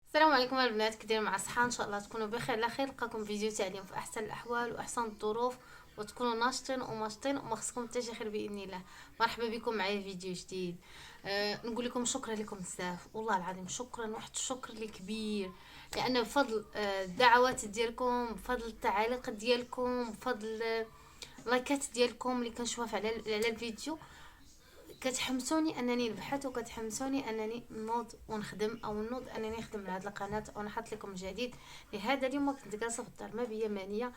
السلام عليكم البنات، كدير مع الصحة؟ ان شاء الله تكونوا بخير على خير. لقاكم فيديو تعليم في احسن الاحوال واحسن الظروف، وتكونوا ناشطين وماشطين وما خصكم حتى شي خير باذن الله. مرحبا بكم معايا في فيديو جديد. نقول لكم شكرا لكم بزاف، والله العظيم شكرا، واحد الشكر اللي كبير، لان بفضل الدعوات ديالكم، بفضل التعاليق ديالكم، بفضل اللايكات ديالكم اللي كنشوفها على الفيديو، كتحمسوني انني نبحث، وكتحمسوني انني نوض ونخدم، او نوض انني نخدم لهاد القناه او نحط لكم جديد. لهذا اليوم كنت جالسه في الدار ما بيا مانيه،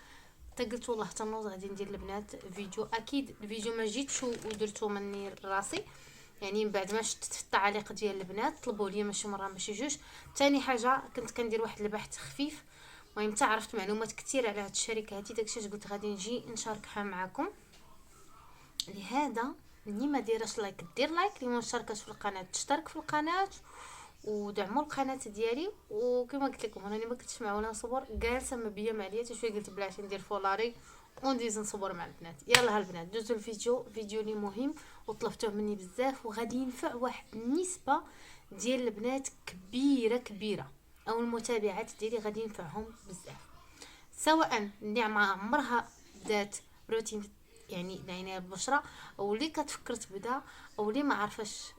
حتى قلت والله حتى نوض غادي ندير البنات فيديو. اكيد الفيديو ما جيتش ودرتو مني راسي، يعني من بعد ما شفت في التعاليق ديال البنات طلبوا لي ماشي مره ماشي جوج. تاني حاجه كنت كندير واحد البحث خفيف، المهم حتى عرفت معلومات كثير على هاد الشركه هادي، داكشي قلت غادي نجي نشاركها معكم. لهذا اللي ما ديرش لايك دير لايك، اللي ما مشتركش في القناه تشترك في القناه، ودعموا القناه ديالي. وكما قلت لكم انا ما كنتش معونه نصور، جالسه ما بيا ما عليا حتى شويه، قلت بلاتي ندير فولاري ونديز نصور مع البنات. يلا البنات دوزوا الفيديو، فيديو لي مهم وطلبتوه مني بزاف، وغادي ينفع واحد النسبه ديال البنات كبيره كبيره، او المتابعات ديالي غادي ينفعهم بزاف، سواء اللي ما عمرها بدات روتين يعني العنايه بالبشره، او اللي كتفكر تبدا، او اللي ما عارفاش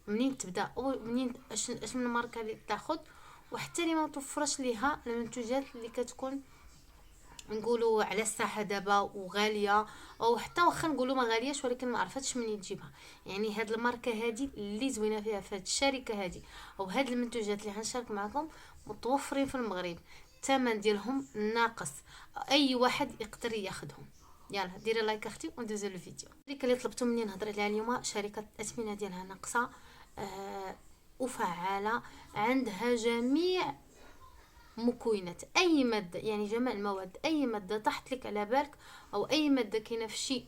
منين تبدا، او منين اش من ماركه اللي تاخذ، وحتى اللي ما توفرش ليها المنتوجات اللي كتكون نقولوا على الساحه دابا وغاليه، او حتى واخا نقولوا ما غالياش ولكن ما عرفتش منين تجيبها. يعني هاد الماركه هادي اللي زوينه فيها في هاد الشركه هادي، او هاد المنتوجات اللي غنشارك معكم متوفرين في المغرب، الثمن ديالهم ناقص، اي واحد يقدر ياخذهم. يلا ديري لايك اختي وندوزو للفيديو. الشركه اللي طلبتوا مني نهضر عليها اليوم شركه الاثمنه ديالها ناقصه، وفعاله، عندها جميع مكونات اي ماده، يعني جميع المواد، اي ماده طاحت لك على بالك، او اي ماده كاينه في شي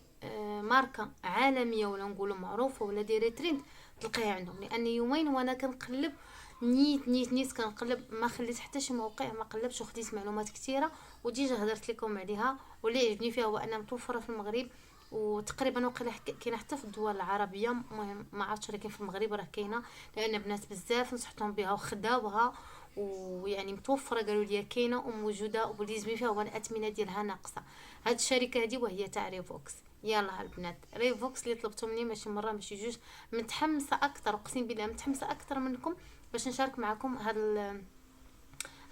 ماركه عالميه ولا نقولوا معروفه ولا دايره ترند، تلقاها عندهم. لان يومين وانا كنقلب، نيت كنقلب، ما خليت حتى شي موقع ما قلبش، وخديت معلومات كثيره وديجا هضرت لكم عليها. واللي عجبني فيها هو انها متوفره في المغرب، وتقريبا وقيلا كاينه حتى في الدول العربيه، المهم ما عرفتش ولكن في المغرب راه كاينه، لان بنات بزاف نصحتهم بها وخداوها، ويعني متوفره قالوا لي كاينه وموجوده، واللي زوين فيها هو الاثمنه ديالها ناقصه. هاد الشركه هذه وهي تاع ريفوكس. يلا البنات ريفوكس اللي طلبتوا مني ماشي مره ماشي جوج، متحمسه اكثر، اقسم بالله متحمسه اكثر منكم باش نشارك معكم هاد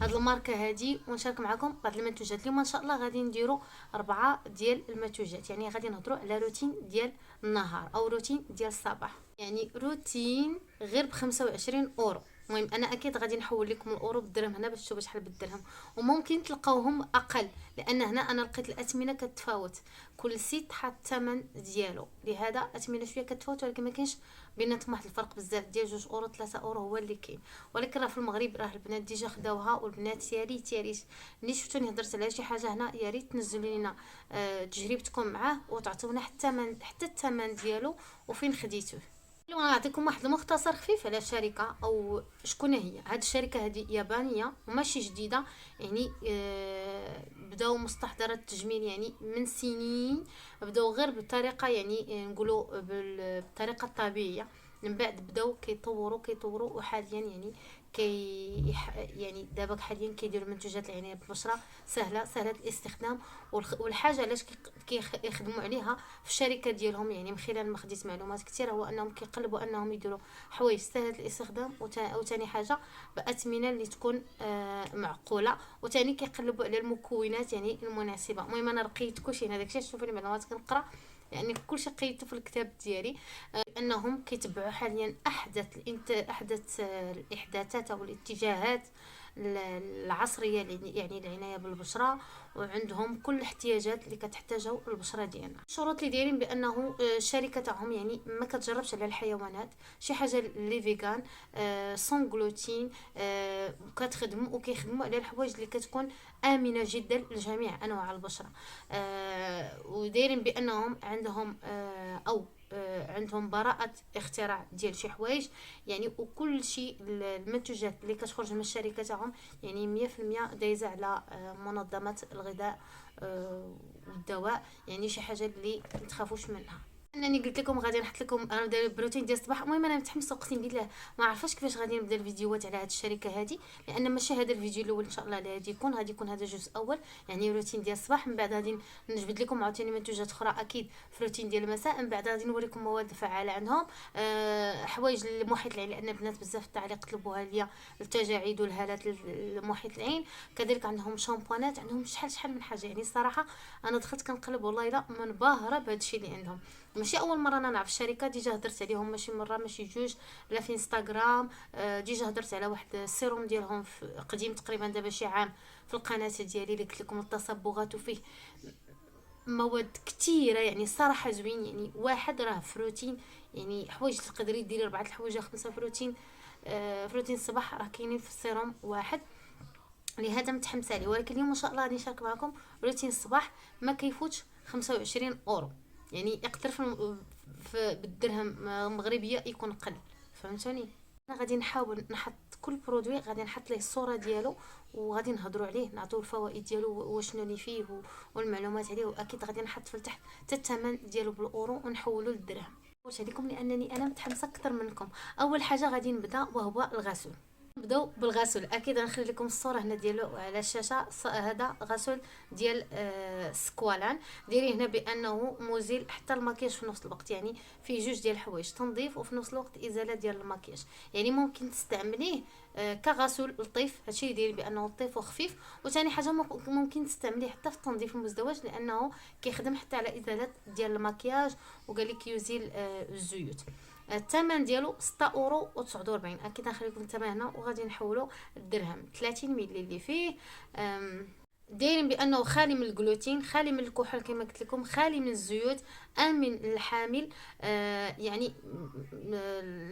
الماركه هادي، ونشارك معكم بعض المنتوجات. اليوم ان شاء الله غادي نديروا 4 ديال المنتوجات، يعني غادي نهضروا على روتين ديال النهار او روتين ديال الصباح، يعني روتين غير ب 25 اورو. المهم انا اكيد غادي نحول لكم الاورو بالدرهم هنا باش تشوفوا شحال بالدرهم، وممكن تلقاوهم اقل، لان هنا انا لقيت الاثمنه كتفاوت، كل سيت حاط الثمن ديالو، لهذا اثمنه شويه كتفاوت، ولكن ما كاينش بيناتهم واحد الفرق بزاف ديال 2 اورو 3 اورو هو اللي كاين. ولكن راه في المغرب راه البنات ديجا خداوها، والبنات يا ريت يا ريت اللي شفتوني هضرت على شي حاجه هنا يا ريت تنزلوا لنا تجربتكم معاه، وتعطونا حتى الثمن ديالو وفين خديتوه. لو نعطيكم واحد المختصر خفيف على الشركه او شكون هي. هاد الشركه هذه يابانيه وماشي جديده، يعني بداو مستحضرات التجميل يعني من سنين، بداو غير بالطريقه، يعني نقولوا بالطريقه الطبيعيه، من بعد بداو كيطوروا وحاليا يعني يعني دابا حاليا كيديروا منتوجات العنايه بالبشره سهله الاستخدام. والحاجه علاش كيخدموا عليها في الشركه ديالهم، يعني من خلال ما خديت معلومات كثيره، هو انهم كيقلبوا انهم يديروا حوايج سهله الاستخدام، وثاني حاجه باثمنه اللي تكون معقوله، وثاني كيقلبوا على المكونات يعني المناسبه. المهم انا لقيت كلشي هنا، داكشي تشوفوا لي معلومات كنقرا، يعني كلشي قيدته في الكتاب ديالي. انهم كيتبعوا حاليا احدث الاحداثات او الاتجاهات العصريه، يعني العنايه بالبشره، وعندهم كل الاحتياجات اللي كتحتاجها البشره ديالنا. الشروط اللي دايرين بانه الشركه تاعهم يعني ما كتجربش على الحيوانات، شي حاجه اللي فيغان، سون غلوتين، وكيخدموا على الحوايج اللي كتكون امنه جدا لجميع انواع البشره. ودايرين بانهم عندهم او عندهم براءة اختراع ديال شي حوايج، يعني وكل شيء المنتوجات اللي كتخرج من الشركة تاعهم يعني 100% دايزة على منظمة الغذاء والدواء، يعني شي حاجة اللي متخافوش منها. انني قلت لكم غادي نحط لكم انا دايره بروتين ديال الصباح. المهم انا متحمسه اقسم بالله، ما عرفاش كيفاش غادي نبدا الفيديوهات على هذه الشركه هذه، لان ماشي هذا الفيديو الاول ان شاء الله اللي غادي يكون هذا الجزء الاول، يعني روتين ديال الصباح. من بعد غادي نجبد لكم عاوتاني منتوجات اخرى اكيد في روتين ديال المساء. من بعد غادي نوريكم مواد فعاله عندهم، حوايج لمحيط العين، لان البنات بزاف التعليق طلبوها ليا، التجاعيد والهالات لمحيط العين. كذلك عندهم شامبوانات، عندهم شحال من حاجه. يعني الصراحه انا دخلت كنقلب والله لا منبهره بهذا الشيء اللي عندهم. ماشي اول مره انا نعرف الشركه، ديجا هضرت عليهم ماشي مره ماشي جوج، لا في انستغرام. ديجا هضرت على واحد السيروم ديالهم قديم تقريبا دابا شي عام في القناه ديالي اللي قلت لكم التصبغات، وفيه مواد كثيره يعني الصراحه زوين. يعني واحد راه فروتين، يعني حوايج تقدري ديري 4 الحوايج 5 فروتين. فروتين الصباح راه كاينين في السيروم واحد، لهذا متحمسه عليه. ولكن اليوم ان شاء الله غادي نشارك معكم روتين الصباح ما كيفوتش 25 اورو، يعني يقدر بالدرهم المغربيه يكون قل، فهمتوني. انا غادي نحاول نحط كل برودوي غادي نحط ليه الصوره ديالو، وغادي نهضروا عليه، نعطيو الفوائد ديالو وشنو اللي فيه والمعلومات عليه. واكيد غادي نحط في التحت حتى الثمن ديالو بالاورو ونحولو للدرهم. واش عليكم لانني انا متحمسه اكثر منكم. اول حاجه غادي نبدا وهو الغسول. نبداو بالغسول. اكيد غنخلي لكم الصوره هنا ديالو على الشاشه. هذا غسول ديال سكوالان. ديري هنا بانه مزيل حتى المكياج في نفس الوقت، يعني فيه جوج ديال الحوايج، تنظيف وفي نفس الوقت ازاله ديال المكياج. يعني ممكن تستعمليه كغسول لطيف، هادشي اللي داير بانه لطيف وخفيف. وثاني حاجه ممكن تستعمليه حتى في التنظيف المزدوج، لانه كيخدم حتى على ازاله ديال المكياج، وقال لك يزيل الزيوت. الثمن ديالو 6 اورو و49. اكيد غنخلي لكم الثمن هنا، وغادي نحولوا الدرهم. 30 مللي اللي فيه. دايرين بانه خالي من الجلوتين، خالي من الكحول كما قلت لكم، خالي من الزيوت، امن للحامل. يعني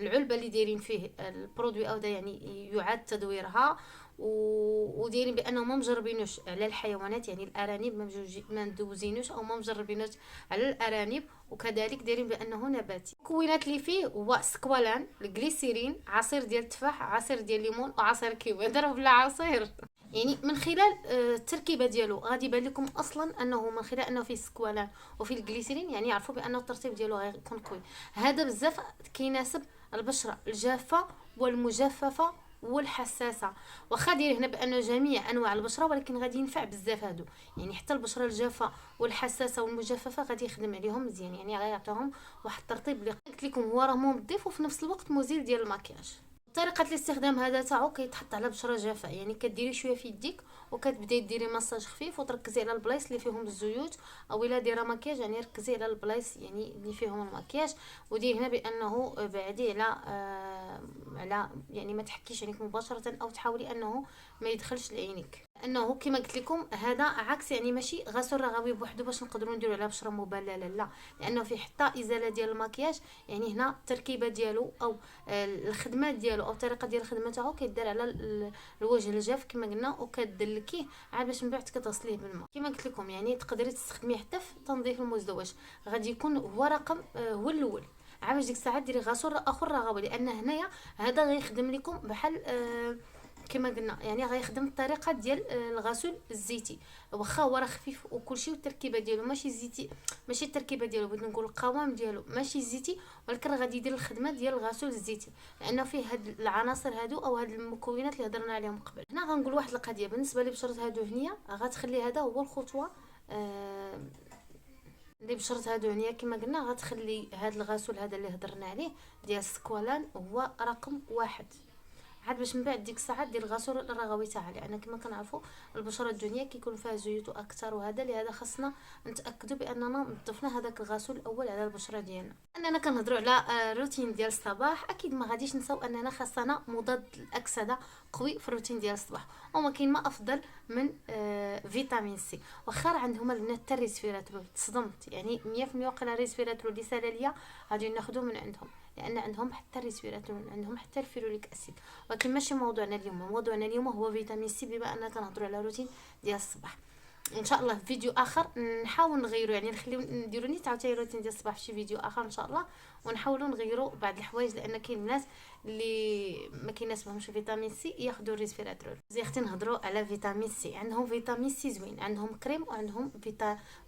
العلبه اللي دايرين فيه البرودوي او ده يعني يعاد تدويرها. ودايرين بانه ما مجربينوش على الحيوانات، يعني الارانب ما ندوزينوش او ما مجربينوش على الارانب. وكذلك دايرين بانه نباتي. المكونات اللي فيه هو سكوالان، الجليسيرين، عصير ديال التفاح، عصير ديال الليمون، وعصير كيوي. ضرب بلا عصير. يعني من خلال التركيبه ديالو غادي يبان لكم اصلا انه من خلال انه فيه سكوالان وفيه الجليسيرين، يعني عرفوا بانه الترطيب ديالو غيكون قوي. هذا بزاف كيناسب البشره الجافه والمجففه والحساسه. واخا داير هنا بانه جميع انواع البشره، ولكن غادي ينفع بزاف هادو، يعني حتى البشره الجافه والحساسه والمجففه غادي يخدم عليهم مزيان. يعني غيعطيهم واحد الترطيب اللي قلت لكم هو راه منظف وفي نفس الوقت مزيل ديال المكياج. طريقه الاستخدام هذا تاعو كيتحط على بشره جافه، يعني كديري شويه في يديك وكتبداي ديري مساج خفيف، وتركزي على البلايص اللي فيهم الزيوت، او الا دايره مكياج يعني ركزي على البلايص يعني اللي فيهم المكياج. ودير هنا بانه بعدي على يعني ما تحكيش عينيك مباشره، او تحاولي انه ما يدخلش لعينيك، لانه كما قلت لكم هذا عكس، يعني ماشي غسول رغوي بوحدو باش نقدروا نديروا على بشره مبلله، لا، لانه فيه حتى ازاله ديال المكياج. يعني هنا التركيبه ديالو او الخدمه ديالو او الطريقه ديال الخدمه تاعو كيدار على الوجه الجاف كما قلنا، وكدلكيه عاد باش من بعد كتغسليه بالماء كما قلت لكم. يعني تقدري تستخدميه حتى في التنظيف المزدوج. غادي يكون هو رقم هو الاول. عاد باش ديك الساعه ديري غسول اخر رغوي، لان هنايا هذا غيخدم لكم بحال كما قلنا، يعني غيخدم الطريقه ديال الغسول الزيتي. واخا هو راه خفيف وكلشي، والتركيبه ديالو ماشي زيتي، ماشي التركيبه ديالو بغيت نقول القوام ديالو ماشي زيتي، ولكن غادي يدير الخدمه ديال الغسول الزيتي، لانه فيه هاد العناصر هادو او هاد المكونات اللي هضرنا عليهم قبل. هنا غنقول واحد القضيه بالنسبه لبشره هادو هنيه، غتخلي هذا هو الخطوه اللي بشرت هادو هنيه كما قلنا، غتخلي هاد الغسول هذا اللي هضرنا عليه ديال السكوالان هو رقم 1. عاد باش من بعد ديك الساعه دير الغسول الرغوي تاعها، لان كما كنعرفوا البشره الدنيا كيكون فيها زيوت اكثر، وهذا لهذا خاصنا نتاكدوا باننا نضفنا هذاك الغسول الاول على البشره ديالنا. اننا كنهضروا على الروتين ديال الصباح، اكيد ما غاديش نساو اننا خاصنا مضاد الاكسده قوي في الروتين ديال الصباح. وما كاين ما افضل من فيتامين سي. واخا عندهم البنات حتى الريسبيراتور، تصدمت يعني 100% وقيلا الريسبيراتور اللي سالا ليا غادي ناخذو من عندهم، لان عندهم حتى الريسبيراتور، عندهم حتى الفيروليك اسيد. ولكن ماشي موضوعنا اليوم. موضوعنا اليوم هو فيتامين سي، بما اننا كنهضروا على روتين ديال الصباح. ان شاء الله في فيديو اخر نحاول نغيروا، يعني نخليو نديروا نيت عاوتاني روتين ديال الصباح في شي فيديو اخر ان شاء الله، ونحاولوا نغيروا بعض الحوايج، لان كاين الناس اللي ما كيناسبهمش فيتامين سي ياخذوا الريسبيراتور. زي اختي نهضروا على فيتامين سي، عندهم فيتامين سي زوين، عندهم كريم وعندهم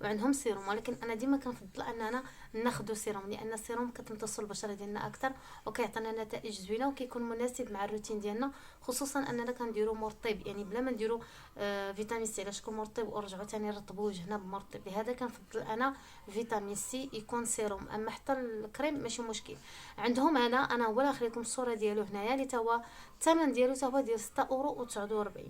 وعندهم سيروم، ولكن انا ديما كنفضل اننا ناخذ سيروم، لان السيروم كتمتص البشره ديالنا اكثر وكيعطينا نتائج زوينه وكيكون مناسب مع الروتين ديالنا، خصوصا اننا كنديروا مرطب، يعني بلا ما نديروا فيتامين سي على شكل مرطب ورجعوا ثاني نرطبوا وجهنا بمرطب. لهذا كنفضل انا فيتامين سي يكون سيروم، اما حتى الكريم ماشي مشكل. عندهم هذا، انا هو اخلي لكم الصوره ديالو هنايا، اللي توا الثمن ديالو توا ديال 6 اورو و49.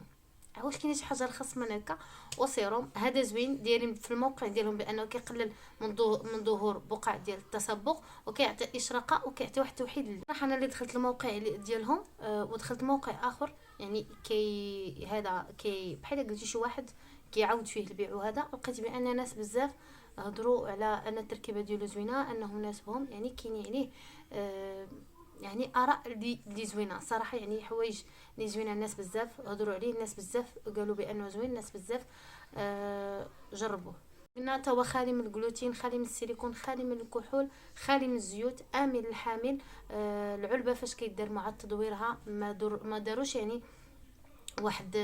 عاوش كاين شي حاجه رخص من هكا. وسيروم هذا زوين، دايرين في الموقع ديالهم بانه كيقلل من ظهور بقع ديال التصبغ، وكيعطي اشراقه وكيعطي واحد التوحيد. صراحه انا اللي دخلت الموقع ديالهم ودخلت موقع اخر، يعني هذا بحال قلتي شي واحد كيعاود فيه البيع، وهذا لقيت بان ناس بزاف هضروا على ان التركيبه ديالو زوينه، انه مناسبهم، يعني كاين عليه يعني اراء اللي زوينه صراحه، يعني حوايج اللي زوينه. الناس بزاف هضروا عليه، الناس بزاف قالوا بانه زوين، الناس بزاف جربوه. قلنا توا خالي من الجلوتين، خالي من السيليكون، خالي من الكحول، خالي من الزيوت، امن للحامل. العلبه فاش كيدار مع تدويرها ما داروش يعني واحد،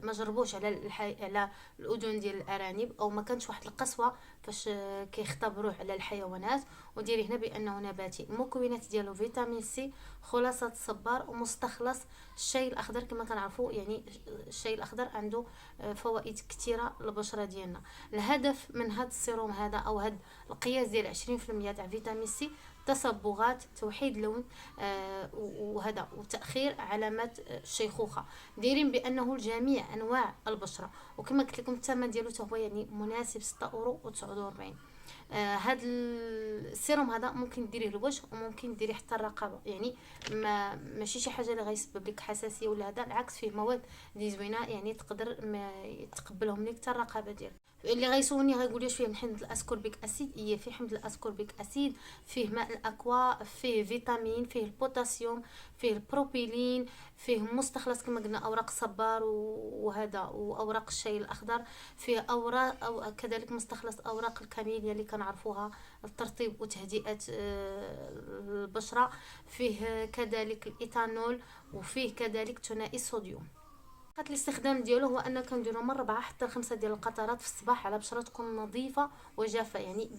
ما جربوش على الاذن ديال الارانب، او ما كانش واحد القسوه فاش كيختبروه على الحيوانات. وديري هنا بانه نباتي. المكونات ديالو فيتامين سي، خلاصه الصبار، ومستخلص الشاي الاخضر. كما كنعرفوا يعني الشاي الاخضر عنده فوائد كثيره للبشره ديالنا. الهدف من هذا السيروم هذا، او هذا القياس ديال 20% تاع فيتامين سي، تصبغات، توحيد لون، وهذا وتاخير علامات الشيخوخه. دايرين بانه لجميع انواع البشره، وكما قلت لكم الثمن ديالو هو يعني مناسب 6 اورو و49. هذا السيروم هذا ممكن ديريه للوجه وممكن ديريه حتى الرقبه، يعني ماشي شي حاجه اللي غيسبب لك حساسيه ولا هذا، العكس فيه مواد اللي زوينه، يعني تقدر ما يتقبلهم لك حتى الرقبه ديالك. اللي غيسولني غيقول واش فيه من حمض الاسكوربيك اسيد، فيه حمض الاسكوربيك اسيد، فيه ماء الاكوا، فيه فيتامين، فيه البوتاسيوم، فيه البروبيلين، فيه مستخلص كما قلنا اوراق الصبار وهذا واوراق الشاي الاخضر، فيه اوراق او كذلك مستخلص اوراق الكاميليا اللي كنعرفوها الترطيب وتهدئه البشره، فيه كذلك الايثانول، وفيه كذلك ثنائي الصوديوم. خاطر الاستخدام ديالو هو ان كنديرو من 4 حتى 5 ديال القطرات في الصباح على بشره تكون نظيفه وجافه، يعني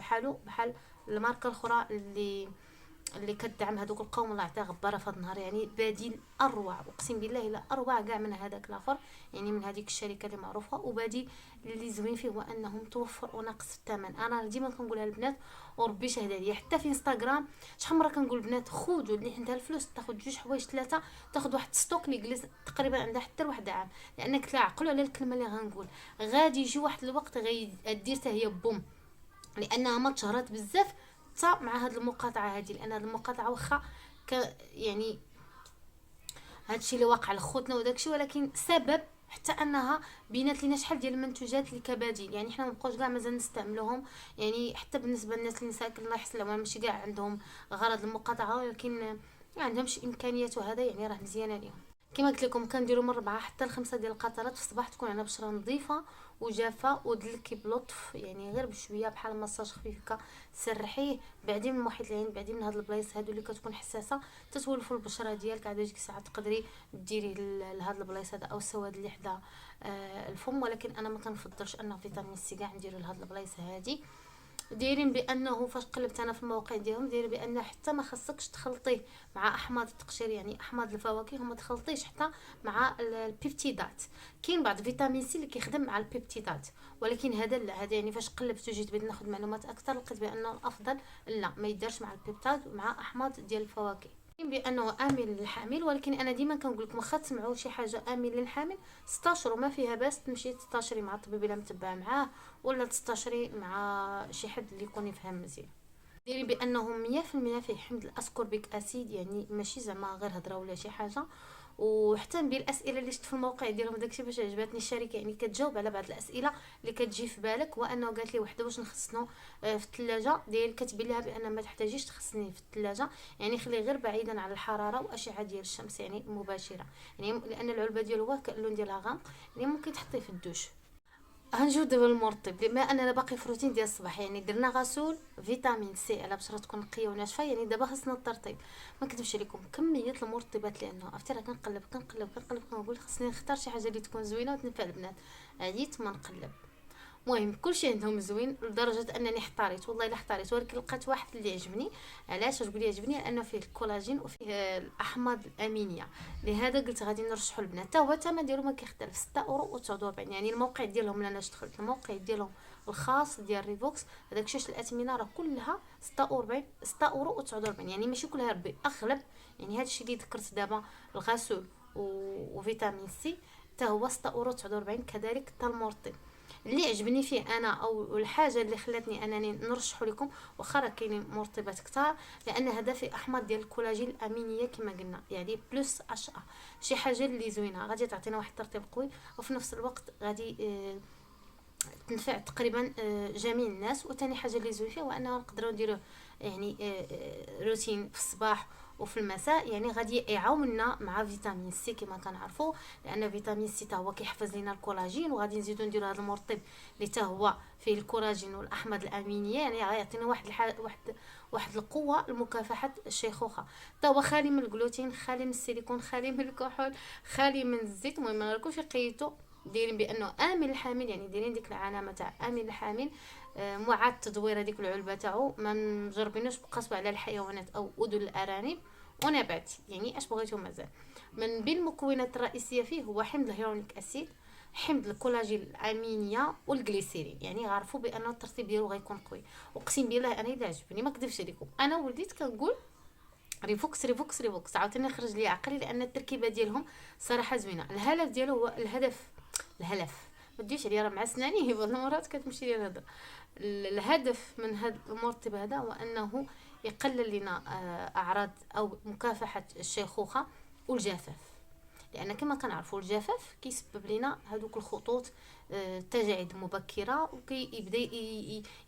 بحال الماركه الاخرى اللي كتدعم هذوك القوم، الله يعطيها غباره في هذا النهار، يعني بديل اروع، اقسم بالله الا اروع كاع من هذاك الاخر، يعني من هذيك الشركه اللي معروفه. وبديل اللي زوين فيه هو انه متوفر وناقص في الثمن. انا ديما كنقولها للبنات وربي شهد عليا، حتى في انستغرام شحال مره كنقول البنات خذوا اللي عندها الفلوس تاخذ جوج حوايج ثلاثه، تاخذ واحد ستوك اللي جلس تقريبا عندها حتى لواحد عام، لانك تعقلوا على الكلمه اللي غنقول، غادي يجي واحد الوقت غيدير حتى هي بوم، لانها ما تشهرات بزاف حتى مع هاد المقاطعه هذه. لان هاد المقاطعه واخا يعني هادشي اللي واقع لخوتنا وداكشي، ولكن سبب حتى انها بينات لينا شحال ديال المنتوجات اللي كبديل، يعني حنا مابقاوش كاع مازال نستعملوهم، يعني حتى بالنسبه للناس اللي ساكن الله يحسن لهم ماشي كاع عندهم غرض المقاطعه، ولكن ما عندهمش امكانيات، وهذا يعني راه مزيانه ليهم. كما قلت لكم كنديروا من 4 حتى ل5 ديال القطرات في الصباح، تكون عندنا بشره نظيفه وجافه ودلكي بلطف، يعني غير بشويه بحال مساج خفيف هكا تسرحيه، بعدين من محيط العين، بعدين من هاد البلايص هادو اللي كتكون حساسه تتولفوا البشره ديالك. عاد ديك الساعه تقدري ديريه لهاد البلايص هذا او السواد اللي حدا الفم، ولكن انا ما كنفضلش انه فيتامين سي كاع نديرو لهاد البلايص هادي. دايرين بانه فاش قلبت انا في الموقع ديالهم داير بان حتى ما خصكش تخلطيه مع احماض التقشير، يعني احماض الفواكه، وما تخلطيش حتى مع البيبتيدات. كاين بعض فيتامين سي اللي كيخدم مع البيبتيدات، ولكن هذا لا، هذا يعني فاش قلبت وجيت بغيت ناخذ معلومات اكثر لقيت بانه الافضل لا ما يدارش مع البيبتيد مع احماض ديال الفواكه. بانه امن للحامل، ولكن انا ديما كنقول لكم واخا تسمعوا شي حاجه امن للحامل استشروا، ما فيها باس تمشي تستشري مع الطبيب الا متبع معاه، ولا تستشري مع شي حد اللي يكون يفهم مزيان. ديري بانه 100% فيه حمض الاسكوربيك اسيد، يعني ماشي زعما غير هضره ولا شي حاجه. وحتى بالاسئله اللي شفت في الموقع ديالهم داكشي باش عجبتني الشركه، يعني كتجاوب على بعض الاسئله اللي كتجي في بالك. وانه قالت لي وحده واش نخزنو في الثلاجه، داير كتبين لها بان ما تحتاجيش تخزنيه في الثلاجه، يعني خليه غير بعيدا على الحراره واشعه ديال الشمس يعني مباشره، يعني لان العلبه ديالو هو اللون ديالها غامق، يعني ممكن تحطيه في الدوش. غنجيو دابا المرطب، بما اننا باقي في روتين ديال الصباح، يعني درنا غسول فيتامين سي على بشره تكون نقيه وناشفه، يعني دابا خاصنا الترطيب. ما نكذبش عليكم، كميه المرطبات لانه عرفتي راه كنقلب كنقول خاصني نختار شي حاجه اللي تكون زوينه وتنفع البنات. عديت ما نقلب. المهم كلشي عندهم زوين لدرجه انني احتاريت، والله الا احتاريت، ولكن لقيت واحد اللي عجبني. علاش تقولي عجبني؟ لانه فيه الكولاجين وفيه الاحماض الامينيه. لهذا قلت غادي نرشحوا البنات. حتى هو الثمن ديالو ما كيختلف، 6 اورو و49. يعني الموقع ديالهم لاش دخلت الموقع ديالهم الخاص ديال ريفوكس، هذاك شاش الاثمنه راه كلها 46 6 اورو و49. يعني ماشي كلها ربي اغلب. يعني هذا الشيء اللي ذكرت دابا، الغسول وفيتامين سي، حتى هو 6 اورو و49. كذلك حتى المورطين اللي عجبني فيه انا، او الحاجه اللي خلاتني انني نرشحه لكم، واخا راه كاينين مرطبات كثار، لان هذا فيه احماض ديال الكولاجين الامينيه كما قلنا، يعني بلس 10. شي حاجه اللي زوينه غادي تعطينا واحد الترطيب قوي، وفي نفس الوقت غادي تنفع تقريبا جميع الناس. وثاني حاجه اللي زوين فيه هو اننا نقدروا نديروه يعني روتين في الصباح وفي المساء. يعني غادي يعاوننا مع فيتامين سي كما كنعرفوا، لان فيتامين سي حتى هو كيحفز لنا الكولاجين. وغادي نزيدو نديرو هذا المرطب اللي حتى هو فيه الكولاجين والاحماض الامينيه، يعني غيعطينا واحد القوه لمكافحه الشيخوخه. حتى هو خالي من الجلوتين، خالي من السيليكون، خالي من الكحول، خالي من الزيت. المهم ما نقولش قيتو دايرين بانه امن الحامل، يعني دايرين ديك العلامه تاع امن الحامل. مع تدوير هذيك العلبه تاعو، ما مجربينوش بقصبه على الحيوانات او اذن الارانب ونبات، يعني اش بغيتو مازال. من بين المكونات الرئيسيه فيه هو حمض الهيرونيك اسيد، حمض الكولاجين الامينيه والجليسيرين. يعني عرفوا بان الترطيب ديالو غيكون قوي. اقسم بالله انا الا عجبني ما كذبش عليكم، انا ولديت كنقول ريفوكس ريفوكس ريفوكس، عاوتاني خرج لي عقلي، لان التركيبه ديالهم صراحه زوينه. الهدف ديالو هو الهدف ما تجيش عليا راه مع سناني بعض المرات كتمشي لي الهضره. الهدف من هذا المرطب هذا هو انه يقلل لنا اعراض او مكافحه الشيخوخه والجفاف. لان كما كنعرفوا الجفاف كيسبب لنا هذوك الخطوط التجاعيد المبكره، وكيبدا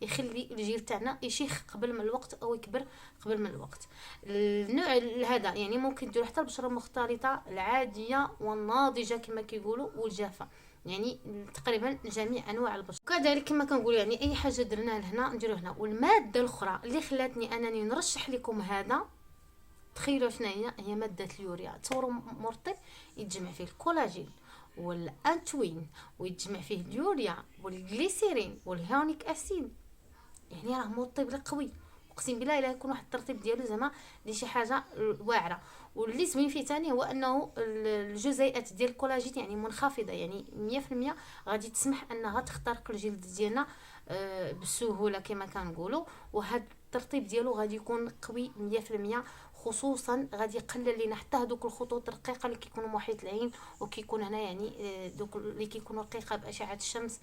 يخلي الجيل تاعنا يشيخ قبل من الوقت او يكبر قبل من الوقت. النوع هذا يعني ممكن ديروا حتى البشره المختلطه العاديه والناضجه كما كيقولوا والجافه، يعني تقريبا جميع انواع البشره. كذلك كما كنقول يعني اي حاجه درناها لهنا نديروه هنا. والماده الاخرى اللي خلاتني انني نرشح لكم هذا، تخيلوا شنو هي ماده اليوريا. تصوروا مرطب يتجمع فيه الكولاجين والانتوين، ويتجمع فيه اليوريا والجليسيرين والهيرونيك اسيد، يعني راه مرطب قوي. اقسم بالله الا يكون واحد الترطيب ديالو زعما لشي حاجه واعره. واللي زوين فيه ثاني هو انه الجزيئات ديال الكولاجين يعني منخفضه، يعني 100% غادي تسمح انها تخترق الجلد ديالنا بسهوله كما كنقولوا. وهذا الترطيب ديالو غادي يكون قوي 100%. خصوصا غادي يقلل لنا حتى هذوك الخطوط الرقيقه اللي كيكونوا محيط العين، وكيكون هنا يعني دوك اللي كيكونوا رقيقه باشعه الشمس،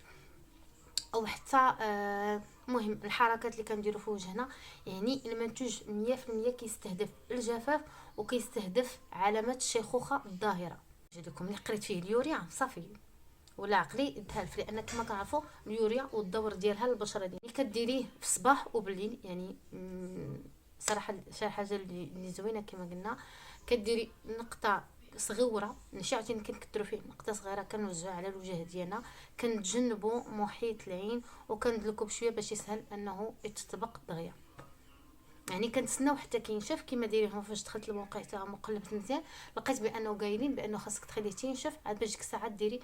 او حتى مهم الحركات اللي كنديروا في وجهنا. يعني المنتوج 100% كيستهدف الجفاف وكيستهدف علامات الشيخوخه الظاهره. لكم اللي قريت فيه اليوريا صافي ولا عقلي تهالف، لان كما كنعرفوا اليوريا والدور ديالها للبشره ديالنا كديريه في الصباح وبالليل. يعني صراحه شي حاجه اللي زوينه كما قلنا، كديري نقطه صغيره نشعتي كنكثروا فيه نقطه صغيره كنوزعوها على الوجه ديالنا، كنتجنبوا محيط العين وكندلكوا بشويه باش يسهل انه يتطبق دغيا. يعني كنتسناو حتى كينشف كما دايرين. فاش دخلت الموقع تاعهم وقلبت مزيان لقيت بانه قايلين بانه خاصك تخليه تينشف عاد باش ديك الساعه ديري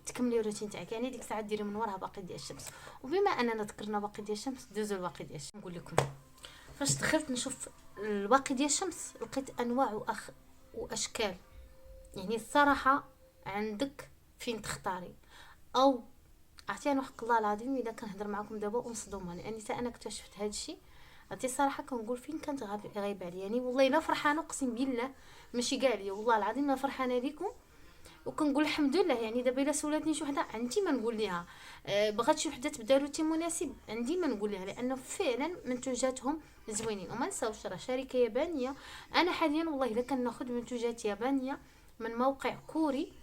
تكملي الروتين تاعك. يعني ديك الساعه ديري من وراها باقي ديال الشمس. وبما اننا ذكرنا باقي ديال الشمس دوزو الواقي ديال الشمس. نقول لكم فاش دخلت نشوف الواقي ديال الشمس لقيت انواع واشكال. يعني الصراحه عندك فين تختاري. او عرفتي انا حق الله العظيم الا كنهضر معكم دابا ومصدومه، لاني حتى انا اكتشفت هذا الشيء. عرفتي الصراحه كنقول فين كانت غايبه عليا. يعني والله الا فرحانه اقسم بالله ماشي كاع ليا، والله العظيم انا فرحانه ليكم وكنقول الحمد لله. يعني دابا الا سولاتني شي وحده عندي ما نقول ليها بغات شي وحده تبدا روتين مناسب عندي ما نقول ليها، لانه فعلا منتوجاتهم زوينين. وما نساوش راه شركه يابانيه. انا حاليا والله الا كناخذ منتوجات يابانيه من موقع كوري،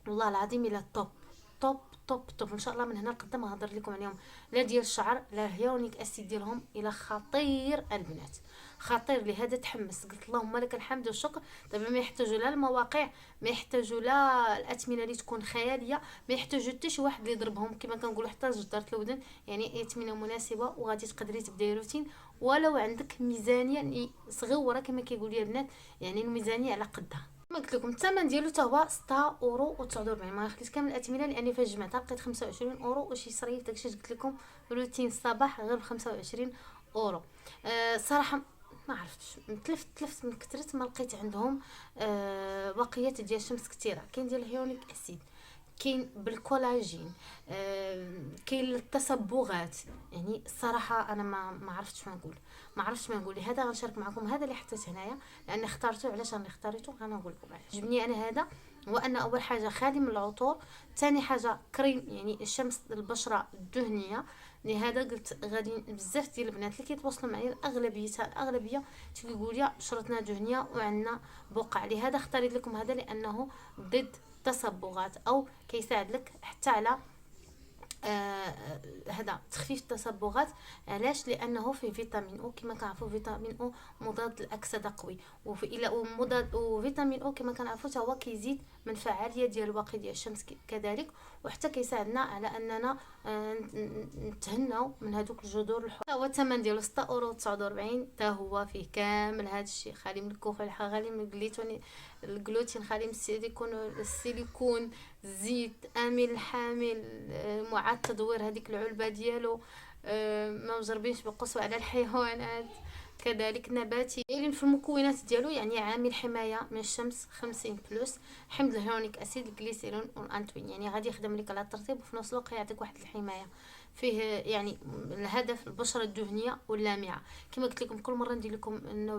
والله العظيم الا توب. طوب طوب طوب ان شاء الله. من هنا لقدام غنهضر لكم عليهم، لا ديال الشعر لا الهيالورونيك اسيد ديالهم الى خطير البنات، خطير. لهذا تحمس قلت اللهم لك الحمد والشكر. دابا ما يحتاجوا لا المواقع، ما يحتاجوا لا الاثمنه اللي تكون خياليه، ما يحتاجوا حتى شي واحد اللي يضربهم كما كنقولوا، حتى جداره الودن. يعني اثمنه مناسبه وغادي تقدري تبداي روتين. ولو عندك ميزانيه صغيره كما كيقول لي البنات، يعني الميزانيه على قدها. ما قلت لكم الثمن ديالو حتى هو 6 اورو و49. ما خليت كامل الاثمنه لاني فاش جمعتها لقيت 25 اورو وشي صريف. داكشي قلت لكم روتين الصباح غير ب 25 اورو. صراحه ما عرفتش، تلفت من كثرت ما لقيت عندهم بقيات ديال الشمس كثيره. كاين ديال الهيونيك اسيد، كاين بالكولاجين، كاين التصبغات. يعني الصراحه انا ما عرفتش ما نقول. لهذا غنشارك معكم هذا اللي حطيت هنايا، لان اخترته. علاش انا اختاريته غنقول لكم علاش عجبني انا هذا. هو ان اول حاجه خالي من العطور، ثاني حاجه كريم يعني الشمس البشره الدهنيه. لهذا قلت غادي بزاف ديال البنات اللي كيتواصلوا معايا الاغلبيه تيقولوا لي بشرتنا دهنيه وعندنا بقع. لهذا اختاريت لكم هذا لانه ضد تصبغات او كيساعد لك حتى على هذا تخفيف التصبغات. علاش؟ لانه فيه فيتامين او كما كنعرفوا. فيتامين او مضاد للاكسده قوي، وفي الى مضاد. وفيتامين او كما كنعرفوا حتى هو كيزيد من فعاليه ديال الواقي ديال الشمس كذلك، وحتى كيساعدنا على اننا نتهناو من هذوك الجذور الحمراء. هو الثمن ديالو 6 اورو 49. حتى هو فيه كامل هذا الشيء، خالي من الكحول، خالي من الجلوتين، خالي من السيليكون، زيت امين حامل، معاد تدوير هذيك العلبه ديالو، ما مجربينش بالقسوه على الحيوانات، كذلك نباتي. كاين في المكونات ديالو يعني عامل حمايه من الشمس 50 بلس، حمض الهيونيك اسيد، الجليسيرين والانتوين. يعني غادي يخدم لك على الترطيب وفي نفس الوقت يعطيك واحد الحمايه. فيه يعني الهدف البشره الدهنيه واللامعه. كما قلت لكم كل مره ندير لكم انه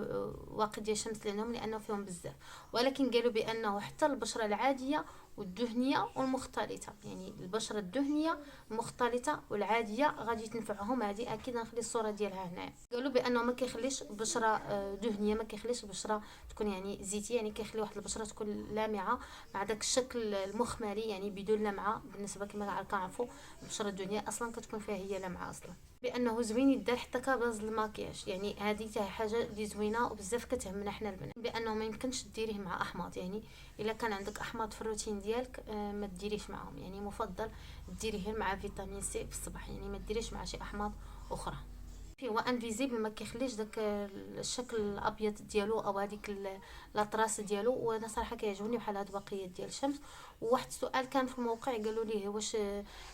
واقي ديال الشمس لانه فيهم بزاف، ولكن قالوا بانه حتى البشره العاديه والدهنيه والمختلطه، يعني البشره الدهنيه المختلطه والعاديه غادي تنفعهم. هذه اكيد غنخلي الصوره ديالها هنايا. قالوا بانه ما كيخليش بشره دهنيه، ما كيخليش البشره تكون يعني زيتيه، يعني كيخلي واحد البشره تكون لامعه مع داك الشكل المخملي، يعني بدون لمعه. بالنسبه كما كنعرفوا البشره الدهنيه اصلا كتكون فيها هي لمعه اصلا. بانه زوين يدار حتى كباز الماكياج، يعني هذه حتى حاجه اللي زوينه وبزاف كتهمنا حنا البنات. بانه ما يمكنش ديريه مع احماض، يعني الا كان عندك احماض في الروتين ديالك ما ديريش معهم. يعني مفضل ديريه مع فيتامين سي في الصباح، يعني ما ديريش مع شي احماض اخرى. هو انفيزيبل، ما كيخليش داك الشكل الابيض ديالو او هذيك لاطراس ديالو. وانا صراحه كيعجبني بحال هاد البقيات ديال الشمس. وواحد السؤال كان في الموقع قالوا ليه واش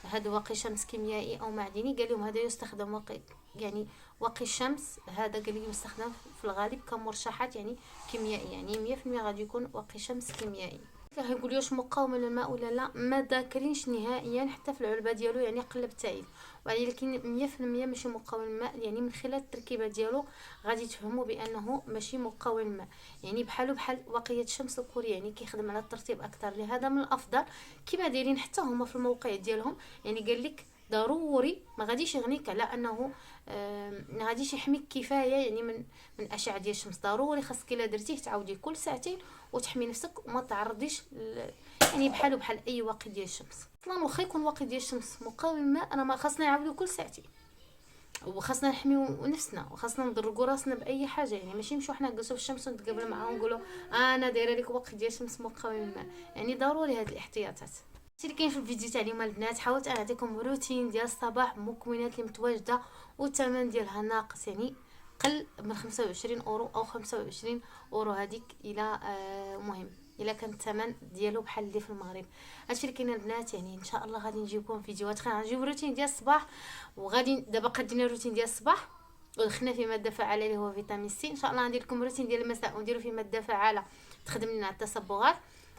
هذا واقي شمس كيميائي او معدني. قال لهم هذا يستخدم واقي، يعني واقي الشمس هذا قال لي يستخدم في الغالب كمرشحات يعني كيميائي، يعني 100% غادي يكون واقي شمس كيميائي. كيقول لي واش مقاوم للماء ولا لا، ما ذاكرينش نهائيا حتى في العلبه ديالو، يعني قلبت عيد. ولكن 100% ماشي مقاوم للماء. يعني من خلال التركيبه ديالو غادي تفهموا بانه ماشي مقاوم للماء، يعني بحال وقيه الشمس الكوري، يعني كيخدم على الترطيب اكثر. لهذا من الافضل كما دايرين حتى هما في الموقع ديالهم، يعني قال لك ضروري ما غاديش يغنيك على انه ما غاديش يحميك كفايه يعني من اشعه ديال الشمس. ضروري خاصك الا درتيه تعاوديه كل ساعتين وتحمي نفسك وما تعرضيش يعني بحال اي واقي ديال الشمس. اصلا واخا يكون واقي ديال الشمس مقاوم للماء، انا ما خاصنا نعاودو كل ساعتين، وخاصنا نحميو نفسنا وخاصنا نضرقوا راسنا باي حاجه. يعني ماشي نمشيو حنا نجلسوا في الشمس ونتقابلوا معاهم ونقولوا انا دايره لك واقي ديال الشمس مقاوم للماء. يعني ضروري هاد الاحتياطات. هادشي اللي كاين في الفيديو تاع اليوم البنات. حاولت نعطيكم روتين ديال الصباح بمكونات اللي متواجده والثمن ديالها ناقص، يعني قل من 25 اورو او 25 اورو هذيك الى مهم الا كان الثمن ديالو بحال اللي في المغرب. هادشي اللي كاين البنات. يعني ان شاء الله غادي نجيبكم فيديوهات اخرى. غنجيب روتين ديال الصباح، وغادي دابا قدينا روتين ديال الصباح ودخلنا في ماده فعاله اللي هو فيتامين سي. ان شاء الله غندير لكم روتين ديال المساء ونديرو فيه ماده فعاله تخدم لنا على التصبغات.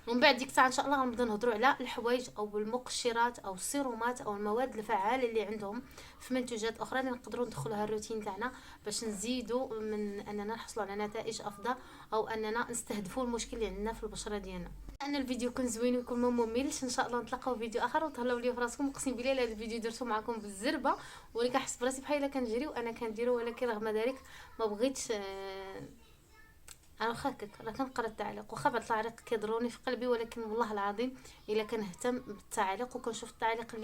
ومن بعد ديك الساعه ان شاء الله غنبداو نهضروا على الحوايج او المقشرات او السيرومات او المواد الفعاله اللي عندهم في منتوجات اخرى اللي نقدروا ندخلوها الروتين تاعنا باش نزيدوا من اننا نحصلوا على نتائج افضل او اننا نستهدفوا المشكل اللي عندنا في البشره ديالنا. ان الفيديو يكون زوين ويكون ما مملش. ان شاء الله نتلاقاو في فيديو اخر وتهلاو لي في راسكم. اقسم بالله هذا الفيديو درته معكم بالزربه، ولكن كنحس براسي بحال الا كنجري وانا كنديرو، ولكن رغم ذلك ما بغيتش انا واخا هكاك راه كنقرا التعليق، واخا بعض التعاليق كيضروني في قلبي، ولكن والله العظيم الا كنهتم بالتعاليق وكنشوف التعاليق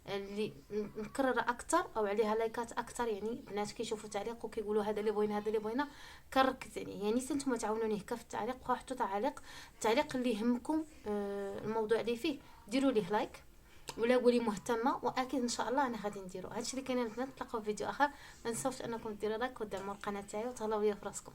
اللي مكرره اكثر او عليها لايكات اكثر، يعني بنات كيشوفوا التعليق وكيقولوا هذا اللي بغينا هذا اللي بغينا، كنركز يعني نتوما تعاونوني هكا في التعليق، وحطوا التعليق اللي يهمكم الموضوع اللي فيه ديروا ليه لايك، ولا قولي مهتمه، واكيد ان شاء الله انا غادي نديرو هادشي اللي كاين البنات. نتلاقاو في فيديو اخر، ما تنساوش انكم ديروا لايك ودعموا القناه تاعي، وتهلاو ليا في راسكم.